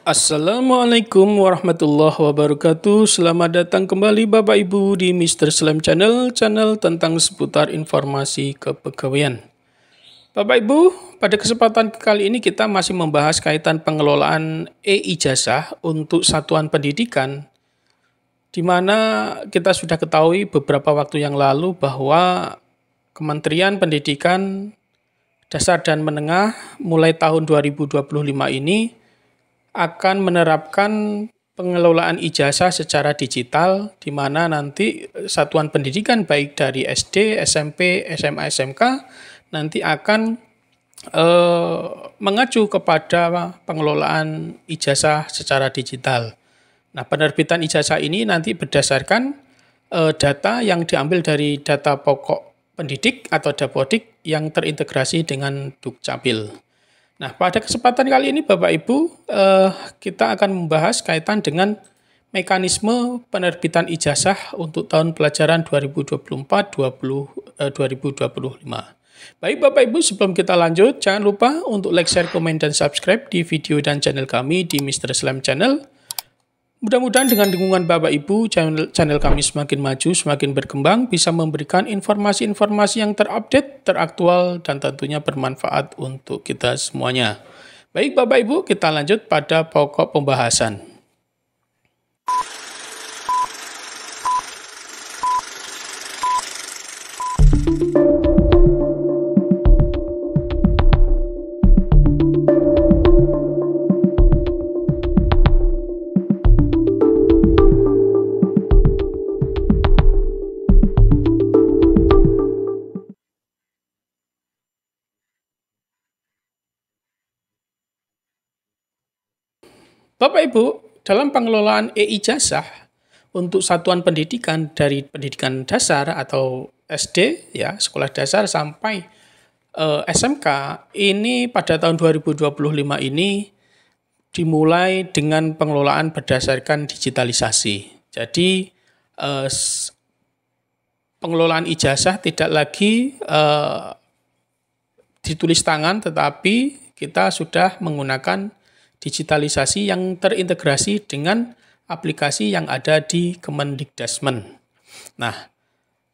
Assalamualaikum warahmatullahi wabarakatuh. Selamat datang kembali Bapak Ibu di Mr. Slam Channel, channel tentang seputar informasi kepegawaian. Bapak Ibu, pada kesempatan kali ini kita masih membahas kaitan pengelolaan e-ijazah untuk satuan pendidikan, di mana kita sudah ketahui beberapa waktu yang lalu bahwa Kementerian Pendidikan Dasar dan Menengah mulai tahun 2025 ini akan menerapkan pengelolaan ijazah secara digital, di mana nanti satuan pendidikan baik dari SD, SMP, SMA, SMK nanti akan mengacu kepada pengelolaan ijazah secara digital. Nah, penerbitan ijazah ini nanti berdasarkan data yang diambil dari data pokok pendidik atau Dapodik yang terintegrasi dengan Dukcapil. Nah, pada kesempatan kali ini Bapak Ibu, kita akan membahas kaitan dengan mekanisme penerbitan ijazah untuk tahun pelajaran 2024-2025. Baik Bapak Ibu, sebelum kita lanjut, jangan lupa untuk like, share, komen, dan subscribe di video dan channel kami di Mr. Slam Channel. Mudah-mudahan dengan dukungan Bapak Ibu, channel kami semakin maju, semakin berkembang, bisa memberikan informasi-informasi yang terupdate, teraktual, dan tentunya bermanfaat untuk kita semuanya. Baik Bapak Ibu, kita lanjut pada pokok pembahasan. Bapak Ibu, dalam pengelolaan e-ijazah untuk satuan pendidikan dari pendidikan dasar atau SD, ya, sekolah dasar sampai SMK, ini pada tahun 2025 ini dimulai dengan pengelolaan berdasarkan digitalisasi. Jadi, pengelolaan ijazah tidak lagi ditulis tangan, tetapi kita sudah menggunakan digitalisasi yang terintegrasi dengan aplikasi yang ada di Kemendikdasmen. Nah,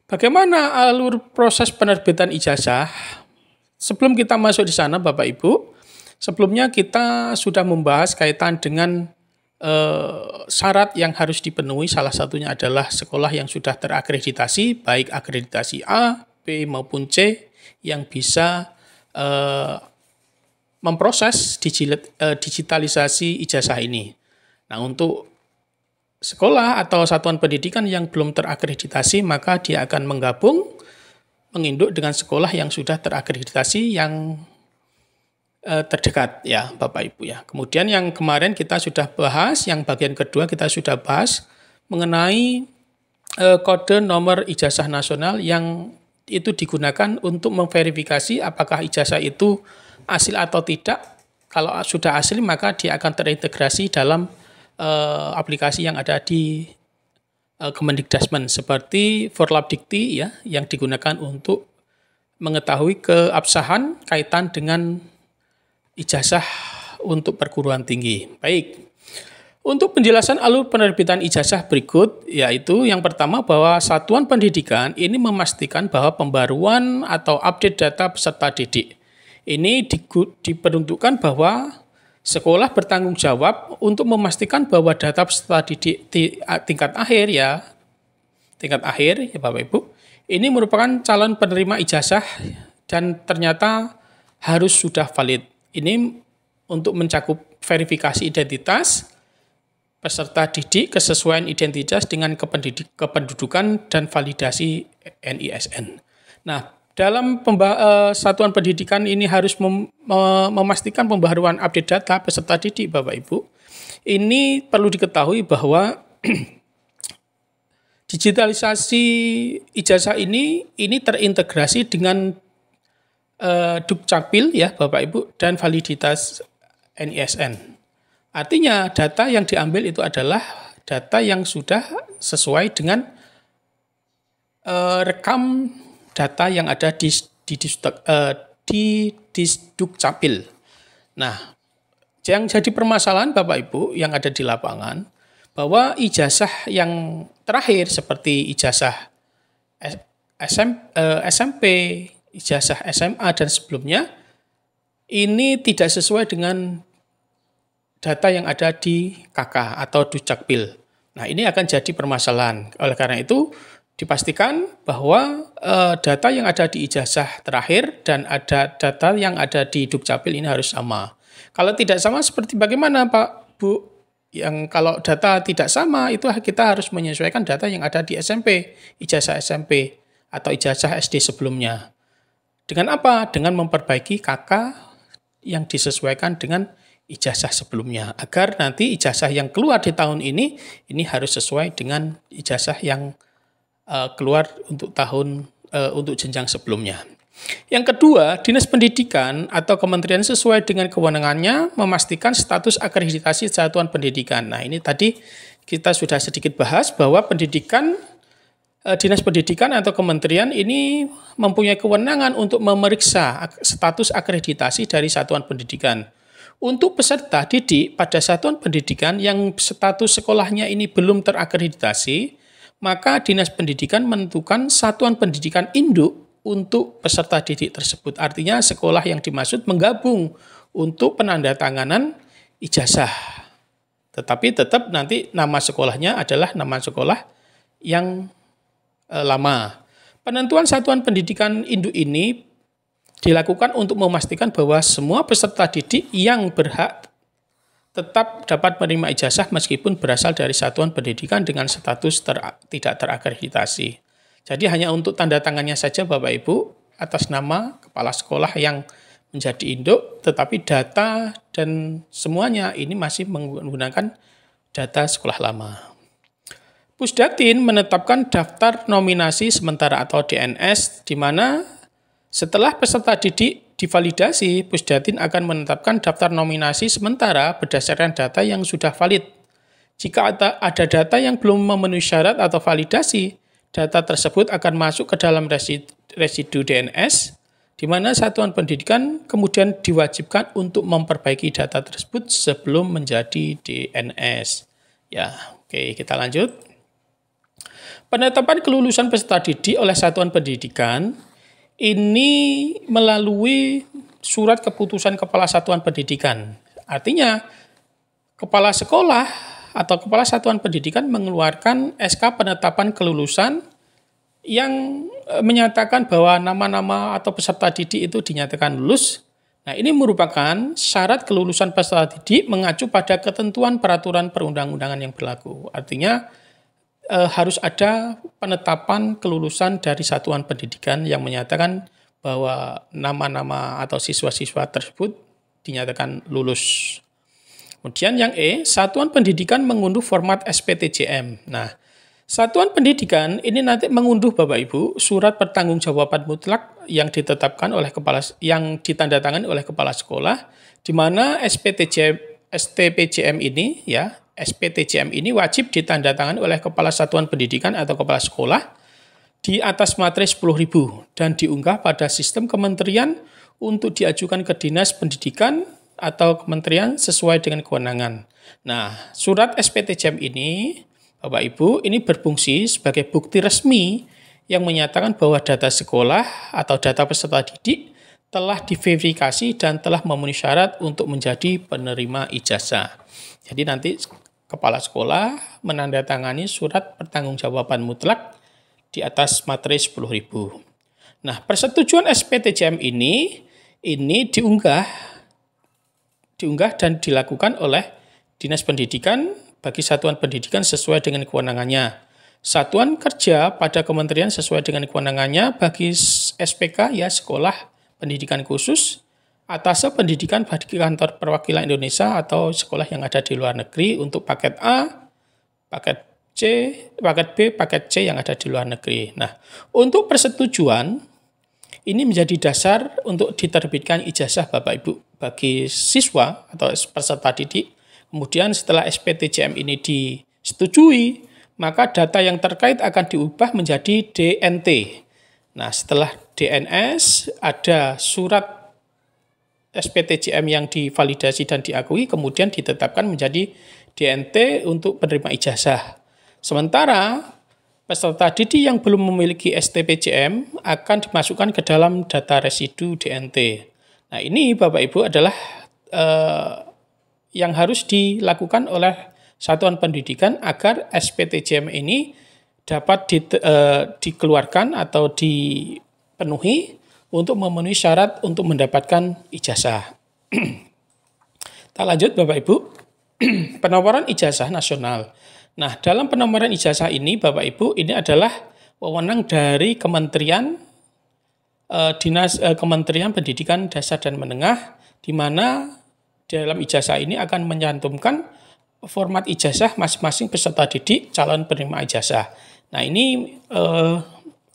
bagaimana alur proses penerbitan ijazah? Sebelum kita masuk di sana, Bapak Ibu, sebelumnya kita sudah membahas kaitan dengan syarat yang harus dipenuhi. Salah satunya adalah sekolah yang sudah terakreditasi, baik akreditasi A, B, maupun C, yang bisa memproses digitalisasi ijazah ini. Nah, untuk sekolah atau satuan pendidikan yang belum terakreditasi, maka dia akan menginduk dengan sekolah yang sudah terakreditasi yang terdekat, ya Bapak Ibu ya. Kemudian yang kemarin kita sudah bahas, yang bagian kedua kita sudah bahas mengenai kode nomor ijazah nasional yang itu digunakan untuk memverifikasi apakah ijazah itu asli atau tidak. Kalau sudah asli, maka dia akan terintegrasi dalam aplikasi yang ada di Kemendikdasmen, seperti Forlabdikti ya, yang digunakan untuk mengetahui keabsahan kaitan dengan ijazah untuk perguruan tinggi. Baik. Untuk penjelasan alur penerbitan ijazah berikut, yaitu yang pertama bahwa satuan pendidikan ini memastikan bahwa pembaruan atau update data peserta didik ini diperuntukkan bahwa sekolah bertanggung jawab untuk memastikan bahwa data peserta didik di tingkat akhir ya Bapak Ibu, ini merupakan calon penerima ijazah dan ternyata harus sudah valid. Ini untuk mencakup verifikasi identitas peserta didik, kesesuaian identitas dengan kependudukan, dan validasi NISN. Nah, dalam satuan pendidikan ini harus memastikan pembaruan update data peserta didik, Bapak Ibu. Ini perlu diketahui bahwa digitalisasi ijazah ini terintegrasi dengan Dukcapil ya Bapak Ibu, dan validitas NISN. Artinya data yang diambil itu adalah data yang sudah sesuai dengan rekam data yang ada di Dukcapil. Nah, Yang jadi permasalahan Bapak Ibu yang ada di lapangan, bahwa ijazah yang terakhir seperti ijazah SMP, ijazah SMA dan sebelumnya, ini tidak sesuai dengan data yang ada di KK atau Dukcapil. Nah, ini akan jadi permasalahan. Oleh karena itu, dipastikan bahwa data yang ada di ijazah terakhir dan ada data yang ada di Dukcapil ini harus sama. Kalau tidak sama seperti bagaimana Pak, Bu? Yang kalau data tidak sama itu kita harus menyesuaikan data yang ada di SMP, ijazah SMP atau ijazah SD sebelumnya. Dengan apa? Dengan memperbaiki KK yang disesuaikan dengan ijazah sebelumnya, agar nanti ijazah yang keluar di tahun ini harus sesuai dengan ijazah yang keluar untuk untuk jenjang sebelumnya. Yang kedua, Dinas Pendidikan atau kementerian sesuai dengan kewenangannya memastikan status akreditasi satuan pendidikan. Nah, ini tadi kita sudah sedikit bahas bahwa Dinas Pendidikan atau kementerian ini mempunyai kewenangan untuk memeriksa status akreditasi dari satuan pendidikan. Untuk peserta didik pada satuan pendidikan yang status sekolahnya ini belum terakreditasi, maka Dinas Pendidikan menentukan satuan pendidikan induk untuk peserta didik tersebut. Artinya sekolah yang dimaksud menggabung untuk penandatanganan ijazah. Tetapi tetap nanti nama sekolahnya adalah nama sekolah yang lama. Penentuan satuan pendidikan induk ini dilakukan untuk memastikan bahwa semua peserta didik yang berhak tetap dapat menerima ijazah meskipun berasal dari satuan pendidikan dengan status tidak terakreditasi. Jadi hanya untuk tanda tangannya saja Bapak Ibu atas nama kepala sekolah yang menjadi induk, tetapi data dan semuanya ini masih menggunakan data sekolah lama. Pusdatin menetapkan daftar nominasi sementara atau DNS, di mana setelah peserta didik divalidasi, Pusdatin akan menetapkan daftar nominasi sementara berdasarkan data yang sudah valid. Jika ada data yang belum memenuhi syarat atau validasi, data tersebut akan masuk ke dalam residu DNS, di mana satuan pendidikan kemudian diwajibkan untuk memperbaiki data tersebut sebelum menjadi DNS. Ya, oke, kita lanjut. Penetapan kelulusan peserta didik oleh satuan pendidikan ini melalui surat keputusan Kepala Satuan Pendidikan. Artinya, Kepala Sekolah atau Kepala Satuan Pendidikan mengeluarkan SK penetapan kelulusan yang menyatakan bahwa nama-nama atau peserta didik itu dinyatakan lulus. Nah, ini merupakan syarat kelulusan peserta didik mengacu pada ketentuan peraturan perundang-undangan yang berlaku. Artinya, harus ada penetapan kelulusan dari satuan pendidikan yang menyatakan bahwa nama-nama atau siswa-siswa tersebut dinyatakan lulus. Kemudian yang E, satuan pendidikan mengunduh format SPTJM. Nah, satuan pendidikan ini nanti mengunduh Bapak Ibu surat pertanggungjawaban mutlak yang ditetapkan oleh yang ditandatangani oleh kepala sekolah, di mana STPJM ini ya, SPTJM ini wajib ditandatangani oleh kepala satuan pendidikan atau kepala sekolah di atas materai 10.000 dan diunggah pada sistem kementerian untuk diajukan ke Dinas Pendidikan atau kementerian sesuai dengan kewenangan. Nah, surat SPTJM ini, Bapak Ibu, ini berfungsi sebagai bukti resmi yang menyatakan bahwa data sekolah atau data peserta didik telah diverifikasi dan telah memenuhi syarat untuk menjadi penerima ijazah. Jadi nanti kepala sekolah menandatangani surat pertanggungjawaban mutlak di atas materai 10.000. Nah, persetujuan SPTJM ini diunggah dan dilakukan oleh Dinas Pendidikan bagi satuan pendidikan sesuai dengan kewenangannya. Satuan kerja pada kementerian sesuai dengan kewenangannya bagi SPK ya Sekolah Pendidikan Khusus, Atase Pendidikan bagi Kantor Perwakilan Indonesia atau sekolah yang ada di luar negeri untuk paket A, paket C, paket B, paket C yang ada di luar negeri. Nah, untuk persetujuan ini menjadi dasar untuk diterbitkan ijazah Bapak Ibu bagi siswa atau peserta didik. Kemudian setelah SPTJM ini disetujui, maka data yang terkait akan diubah menjadi DNT. Nah, setelah DNS ada surat SPTJM yang divalidasi dan diakui kemudian ditetapkan menjadi DNT untuk penerima ijazah. Sementara peserta didik yang belum memiliki STPJM akan dimasukkan ke dalam data residu DNT. Nah, ini Bapak Ibu adalah yang harus dilakukan oleh satuan pendidikan agar SPTJM ini dapat dikeluarkan atau dipenuhi untuk memenuhi syarat untuk mendapatkan ijazah. Kita lanjut Bapak Ibu, penomoran ijazah nasional. Nah, dalam penomoran ijazah ini Bapak Ibu, ini adalah wewenang dari Kementerian Pendidikan Dasar dan Menengah, di mana dalam ijazah ini akan menyantumkan format ijazah masing-masing peserta didik calon penerima ijazah. Nah, ini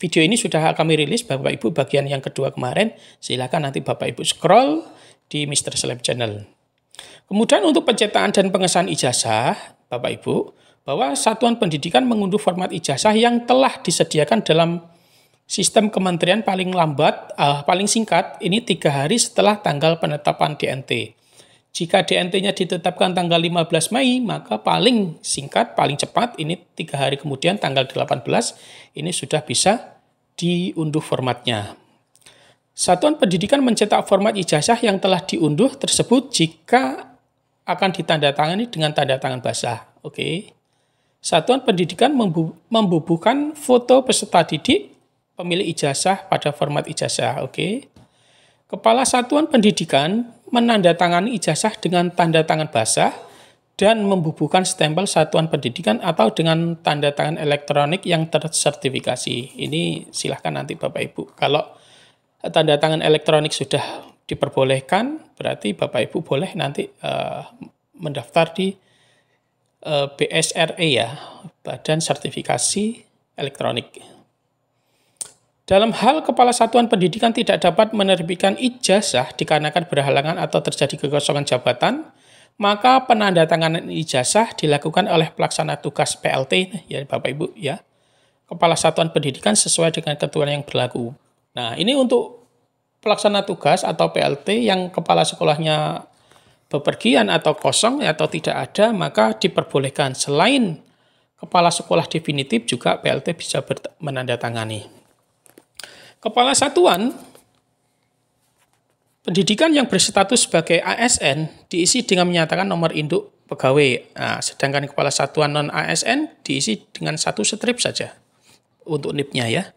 video ini sudah kami rilis Bapak Ibu bagian yang kedua kemarin. Silakan nanti Bapak Ibu scroll di Mr. Seleb Channel. Kemudian untuk pencetakan dan pengesahan ijazah, Bapak Ibu, bahwa satuan pendidikan mengunduh format ijazah yang telah disediakan dalam sistem kementerian paling singkat, ini 3 hari setelah tanggal penetapan DNT. Jika DNT-nya ditetapkan tanggal 15 Mei, maka paling singkat, paling cepat, ini 3 hari kemudian tanggal 18, ini sudah bisa diunduh formatnya. Satuan pendidikan mencetak format ijazah yang telah diunduh tersebut jika akan ditandatangani dengan tanda tangan basah. Oke. Satuan pendidikan membubuhkan foto peserta didik pemilik ijazah pada format ijazah. Oke. Kepala Satuan Pendidikan menandatangani ijazah dengan tanda tangan basah dan membubuhkan stempel Satuan Pendidikan atau dengan tanda tangan elektronik yang tersertifikasi. Ini silahkan nanti Bapak Ibu. Kalau tanda tangan elektronik sudah diperbolehkan, berarti Bapak Ibu boleh nanti mendaftar di BSRE ya, Badan Sertifikasi Elektronik. Dalam hal Kepala Satuan Pendidikan tidak dapat menerbitkan ijazah dikarenakan berhalangan atau terjadi kekosongan jabatan, maka penandatanganan ijazah dilakukan oleh pelaksana tugas PLT ya Bapak Ibu ya. Kepala Satuan Pendidikan sesuai dengan ketentuan yang berlaku. Nah, ini untuk pelaksana tugas atau PLT yang kepala sekolahnya bepergian atau kosong atau tidak ada, maka diperbolehkan selain kepala sekolah definitif juga PLT bisa menandatangani. Kepala Satuan Pendidikan yang berstatus sebagai ASN diisi dengan menyatakan nomor induk pegawai. Nah, sedangkan Kepala Satuan non-ASN diisi dengan 1 strip saja untuk NIP-nya ya.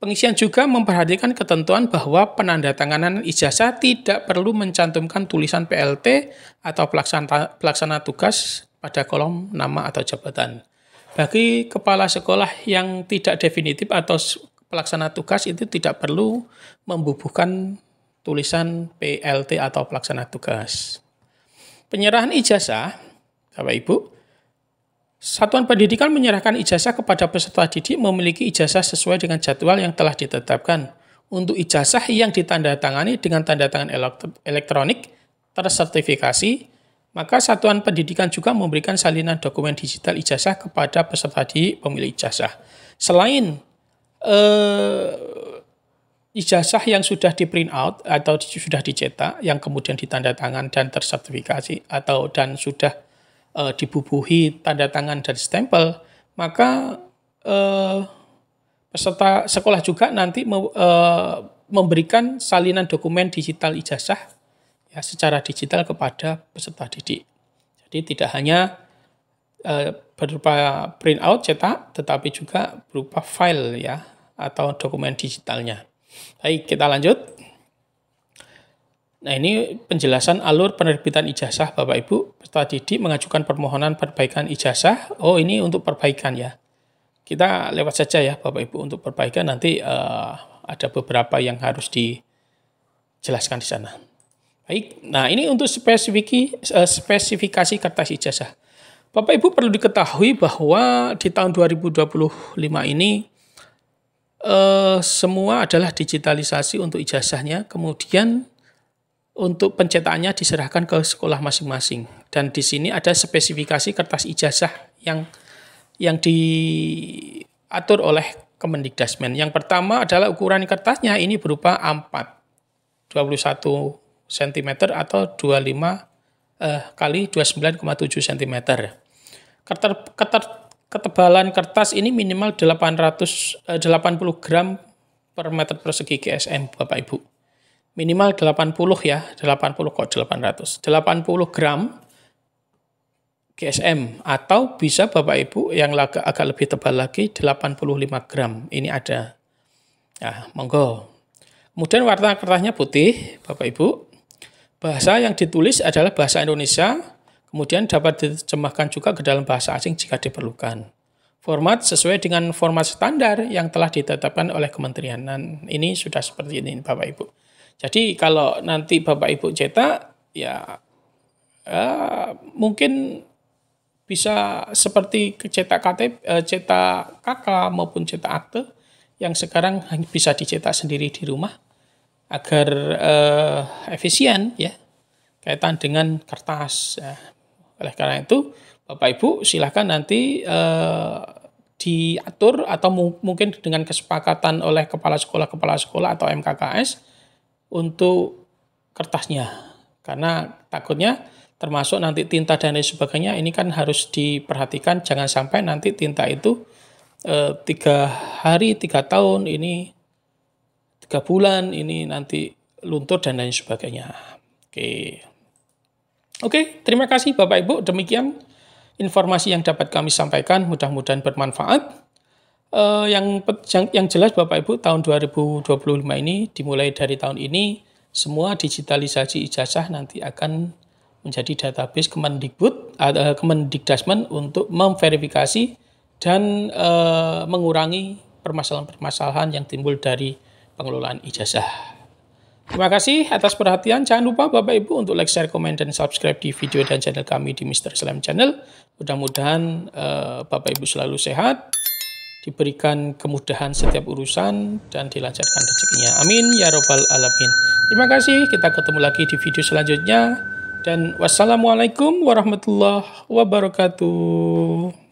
Pengisian juga memperhatikan ketentuan bahwa penandatanganan ijazah tidak perlu mencantumkan tulisan PLT atau pelaksana tugas pada kolom nama atau jabatan. Bagi kepala sekolah yang tidak definitif atau pelaksana tugas itu tidak perlu membubuhkan tulisan PLT atau pelaksana tugas. Penyerahan ijazah, Bapak Ibu, Satuan Pendidikan menyerahkan ijazah kepada peserta didik memiliki ijazah sesuai dengan jadwal yang telah ditetapkan. Untuk ijazah yang ditandatangani dengan tanda tangan elektronik tersertifikasi, maka Satuan Pendidikan juga memberikan salinan dokumen digital ijazah kepada peserta didik pemilik ijazah. Selain ijazah yang sudah di print out atau sudah dicetak, yang kemudian ditandatangan dan tersertifikasi dan sudah dibubuhi tanda tangan dan stempel, maka peserta sekolah juga nanti memberikan salinan dokumen digital ijazah ya, secara digital kepada peserta didik. Jadi tidak hanya berupa print out cetak, tetapi juga berupa file ya atau dokumen digitalnya. Baik, kita lanjut. Nah, ini penjelasan alur penerbitan ijazah Bapak Ibu. Peserta didik mengajukan permohonan perbaikan ijazah. Oh, ini untuk perbaikan ya. Kita lewat saja ya Bapak Ibu untuk perbaikan, nanti ada beberapa yang harus dijelaskan di sana. Baik, nah ini untuk spesifikasi kertas ijazah. Bapak Ibu perlu diketahui bahwa di tahun 2025 ini semua adalah digitalisasi untuk ijazahnya, kemudian untuk pencetakannya diserahkan ke sekolah masing-masing. Dan di sini ada spesifikasi kertas ijazah yang diatur oleh Kemendikdasmen. Yang pertama adalah ukuran kertasnya ini berupa A4, 21 cm atau 25 kali 29,7 cm. Ketebalan kertas ini minimal 80 gram per meter persegi GSM, Bapak Ibu. Minimal 80 ya, 80 kok 800. 80 gram GSM atau bisa Bapak Ibu yang agak lebih tebal lagi 85 gram. Ini ada. Nah, monggo. Kemudian warna kertasnya putih, Bapak Ibu. Bahasa yang ditulis adalah bahasa Indonesia, kemudian dapat diterjemahkan juga ke dalam bahasa asing jika diperlukan. Format sesuai dengan format standar yang telah ditetapkan oleh kementerian. Dan ini sudah seperti ini, Bapak Ibu. Jadi kalau nanti Bapak Ibu cetak, ya mungkin bisa seperti cetak KTP, cetak KK maupun cetak akte yang sekarang bisa dicetak sendiri di rumah agar efisien ya kaitan dengan kertas. Ya. Oleh karena itu Bapak Ibu silahkan nanti diatur atau mungkin dengan kesepakatan oleh kepala sekolah atau MKKS untuk kertasnya. Karena takutnya termasuk nanti tinta dan lain sebagainya ini kan harus diperhatikan jangan sampai nanti tinta itu 3 hari, 3 tahun ini 3 bulan ini nanti luntur dan lain sebagainya. Oke, terima kasih Bapak Ibu. Demikian informasi yang dapat kami sampaikan. Mudah-mudahan bermanfaat. Yang jelas Bapak Ibu, tahun 2025 ini dimulai dari tahun ini semua digitalisasi ijazah nanti akan menjadi database Kemendikbud untuk memverifikasi dan mengurangi permasalahan-permasalahan yang timbul dari pengelolaan ijazah. Terima kasih atas perhatian. Jangan lupa Bapak Ibu untuk like, share, komen, dan subscribe di video dan channel kami di Mr. Islam Channel. Mudah-mudahan Bapak Ibu selalu sehat, diberikan kemudahan setiap urusan, dan dilancarkan rezekinya. Amin ya robbal alamin. Terima kasih. Kita ketemu lagi di video selanjutnya. Dan wassalamualaikum warahmatullahi wabarakatuh.